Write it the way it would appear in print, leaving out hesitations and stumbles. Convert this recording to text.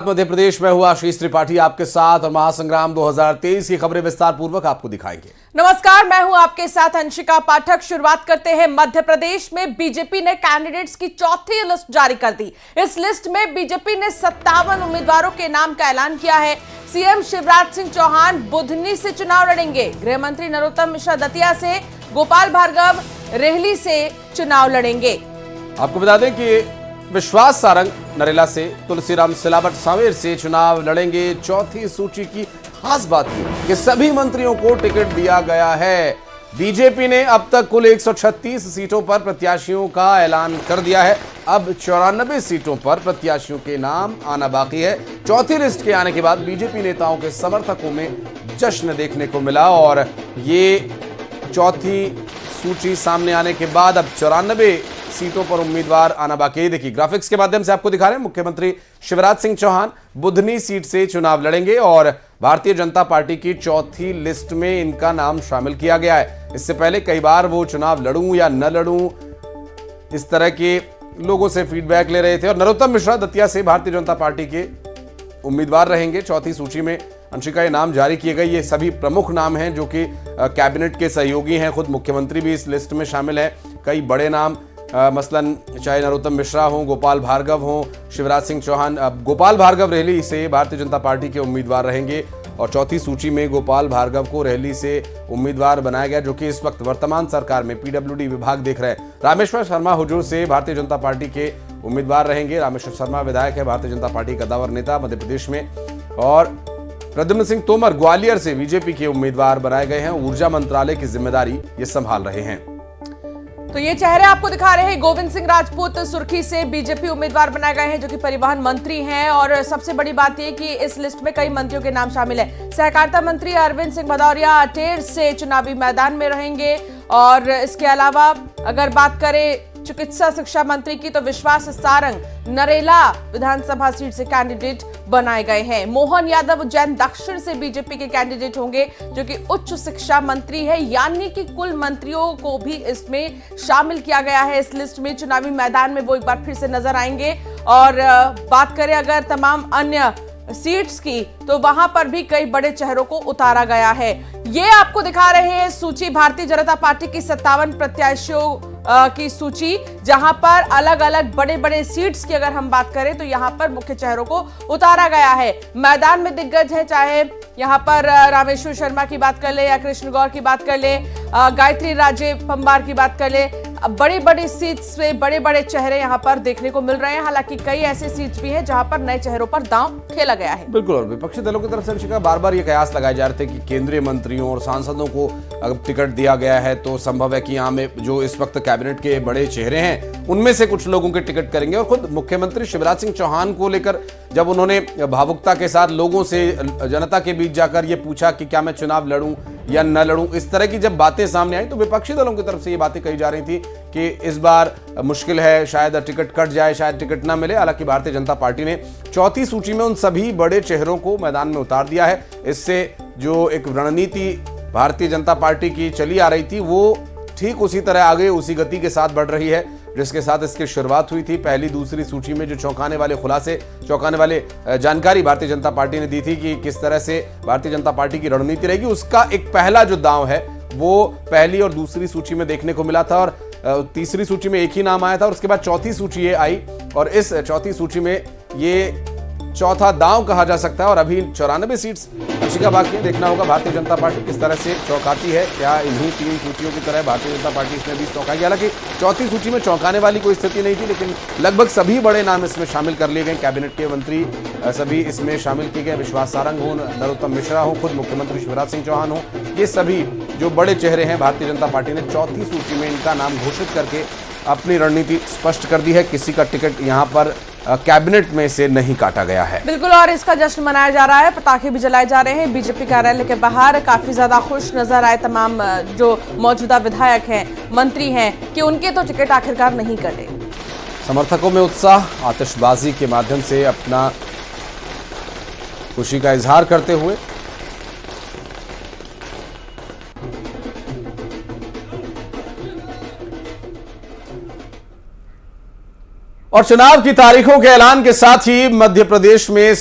मध्य प्रदेश में हुआ आशीष त्रिपाठी आपके साथ और महासंग्राम 2023 की खबरें विस्तार पूर्वक आपको दिखाएंगे। नमस्कार, मैं हूं आपके साथ अंशिका पाठक। शुरुआत करते हैं। मध्य प्रदेश में बीजेपी ने कैंडिडेट्स की चौथी लिस्ट जारी कर दी। इस लिस्ट में बीजेपी ने 57 उम्मीदवारों के नाम का ऐलान किया है। सीएम शिवराज सिंह चौहान बुधनी से चुनाव लड़ेंगे। गृह मंत्री नरोत्तम मिश्रा दतिया से, गोपाल भार्गव रेहली से चुनाव लड़ेंगे। आपको बता दें कि विश्वास सारंग नरेला से, तुलसीराम सिलावट सांवेर से चुनाव लड़ेंगे। चौथी सूची की खास बात है कि सभी मंत्रियों को टिकट दिया गया है। बीजेपी ने अब तक कुल 136 सीटों पर प्रत्याशियों का ऐलान कर दिया है। अब 94 सीटों पर प्रत्याशियों के नाम आना बाकी है। चौथी लिस्ट के आने के बाद बीजेपी नेताओं के समर्थकों में जश्न देखने को मिला और ये चौथी सूची सामने आने के बाद अब 94 सीटों पर उम्मीदवार आना बाकी है। देखिए, ग्राफिक्स के माध्यम से आपको दिखा रहे हैं। मुख्यमंत्री शिवराज सिंह चौहान बुधनी सीट से चुनाव लड़ेंगे और भारतीय जनता पार्टी की चौथी लिस्ट में इनका नाम शामिल किया गया है। इससे पहले कई बार वो चुनाव लड़ूं या न लड़ूं, इस तरह के लोगों से फीडबैक ले रहे थे। और नरोत्तम मिश्रा दतिया से भारतीय जनता पार्टी के उम्मीदवार रहेंगे। चौथी सूची में अंशिका, ये नाम जारी किए गए, ये सभी प्रमुख नाम हैं जो कि कैबिनेट के सहयोगी हैं। खुद मुख्यमंत्री भी इस लिस्ट में शामिल है। कई बड़े नाम मसलन चाहे नरोत्तम मिश्रा हो, गोपाल भार्गव हो, शिवराज सिंह चौहान। गोपाल भार्गव रेहली से भारतीय जनता पार्टी के उम्मीदवार रहेंगे और चौथी सूची में गोपाल भार्गव को रेहली से उम्मीदवार बनाया गया, जो कि इस वक्त वर्तमान सरकार में पीडब्ल्यूडी विभाग देख रहे हैं। रामेश्वर शर्मा हुजूर से भारतीय जनता पार्टी के उम्मीदवार रहेंगे। रामेश्वर शर्मा विधायक है, भारतीय जनता पार्टी का दावर नेता मध्य प्रदेश में। और प्रद्युम्न सिंह तोमर ग्वालियर से बीजेपी के उम्मीदवार बनाए गए हैं। ऊर्जा मंत्रालय की जिम्मेदारी ये संभाल रहे हैं। तो ये चेहरे आपको दिखा रहे हैं। गोविंद सिंह राजपूत सुर्खी से बीजेपी उम्मीदवार बनाए गए हैं, जो कि परिवहन मंत्री हैं। और सबसे बड़ी बात यह कि इस लिस्ट में कई मंत्रियों के नाम शामिल है। सहकारिता मंत्री अरविंद सिंह भदौरिया अटेर से चुनावी मैदान में रहेंगे। और इसके अलावा अगर बात करें चिकित्सा शिक्षा मंत्री की, तो विश्वास सारंग नरेला विधानसभा सीट से कैंडिडेट बनाए गए हैं। मोहन यादव उज्जैन दक्षिण से बीजेपी के कैंडिडेट होंगे, जो कि उच्च शिक्षा मंत्री है। यानी कि कुल मंत्रियों को भी इसमें शामिल किया गया है। इस लिस्ट में चुनावी मैदान में वो एक बार फिर से नजर आएंगे। और बात करें अगर तमाम अन्य सीट्स की, तो वहां पर भी कई बड़े चेहरों को उतारा गया है। ये आपको दिखा रहे हैं सूची, भारतीय जनता पार्टी की 57 प्रत्याशियों की सूची, जहां पर अलग अलग बड़े बड़े सीट्स की अगर हम बात करें तो यहां पर मुख्य चेहरों को उतारा गया है। मैदान में दिग्गज है, चाहे यहां पर रामेश्वर शर्मा की बात कर ले या कृष्ण गौर की बात कर ले, गायत्री राजे पंबार की बात कर ले। बड़ी बड़ी सीट्स से बड़े बड़े चेहरे यहां पर देखने को मिल रहे हैं। हालांकि कई ऐसे सीट्स भी हैं जहां पर नए चेहरों पर दांव खेला गया है। बिल्कुल, और विपक्षी दलों की तरफ से अंशिका बार बार ये कयास लगाए जा रहे थे कि केंद्रीय मंत्रियों और सांसदों को अगर टिकट दिया गया है तो संभव है कि यहाँ में जो इस वक्त कैबिनेट के बड़े चेहरे हैं उनमें से कुछ लोगों के टिकट करेंगे। और खुद मुख्यमंत्री शिवराज सिंह चौहान को लेकर जब उन्होंने भावुकता के साथ लोगों से, जनता के बीच जाकर ये पूछा कि क्या मैं चुनाव लड़ूं या न लड़ूं, इस तरह की जब बातें सामने आई तो विपक्षी दलों की तरफ से ये बातें कही जा रही थी कि इस बार मुश्किल है, शायद टिकट कट जाए, शायद टिकट ना मिले। हालांकि भारतीय जनता पार्टी ने चौथी सूची में उन सभी बड़े चेहरों को मैदान में उतार दिया है। इससे जो एक रणनीति भारतीय जनता पार्टी की चली आ रही थी वो ठीक उसी तरह आगे उसी गति के साथ बढ़ रही है जिसके साथ इसकी शुरुआत हुई थी। पहली दूसरी सूची में जो चौंकाने वाले खुलासे, चौंकाने वाले जानकारी भारतीय जनता पार्टी ने दी थी कि किस तरह से भारतीय जनता पार्टी की रणनीति रहेगी, उसका एक पहला जो दांव है वो पहली और दूसरी सूची में देखने को मिला था। और तीसरी सूची में एक ही नाम आया था और उसके बाद चौथी सूची ये आई और इस चौथी सूची में ये चौथा दांव कहा जा सकता है। और अभी 94 सीट्स अंशिका बाकी है। देखना होगा भारतीय जनता पार्टी किस तरह से चौंकाती है। क्या इन्हीं तीन सूचियों की तरह भारतीय जनता पार्टी इसमें भी चौंकाएगी? हालांकि चौथी सूची में चौंकाने वाली कोई स्थिति नहीं थी, लेकिन लगभग सभी बड़े नाम इसमें शामिल कर लिए गए। कैबिनेट के मंत्री सभी इसमें शामिल किए गए। विश्वास सारंग हो, नरोत्तम मिश्रा हो, खुद मुख्यमंत्री शिवराज सिंह चौहान हो, ये सभी जो बड़े चेहरे हैं भारतीय जनता पार्टी ने चौथी सूची में इनका नाम घोषित करके अपनी रणनीति स्पष्ट कर दी है। किसी का टिकट यहाँ पर कैबिनेट में से नहीं काटा गया है। बिल्कुल, और इसका जश्न मनाया जा रहा है। पटाखे भी जलाए जा रहे हैं। बीजेपी कार्यालय के बाहर काफी ज्यादा खुश नजर आए तमाम जो मौजूदा विधायक हैं, मंत्री हैं, कि उनके तो टिकट आखिरकार नहीं कटे। समर्थकों में उत्साह, आतिशबाजी के माध्यम से अपना खुशी का इजहार करते हुए और चुनाव की तारीखों के ऐलान के साथ ही मध्य प्रदेश में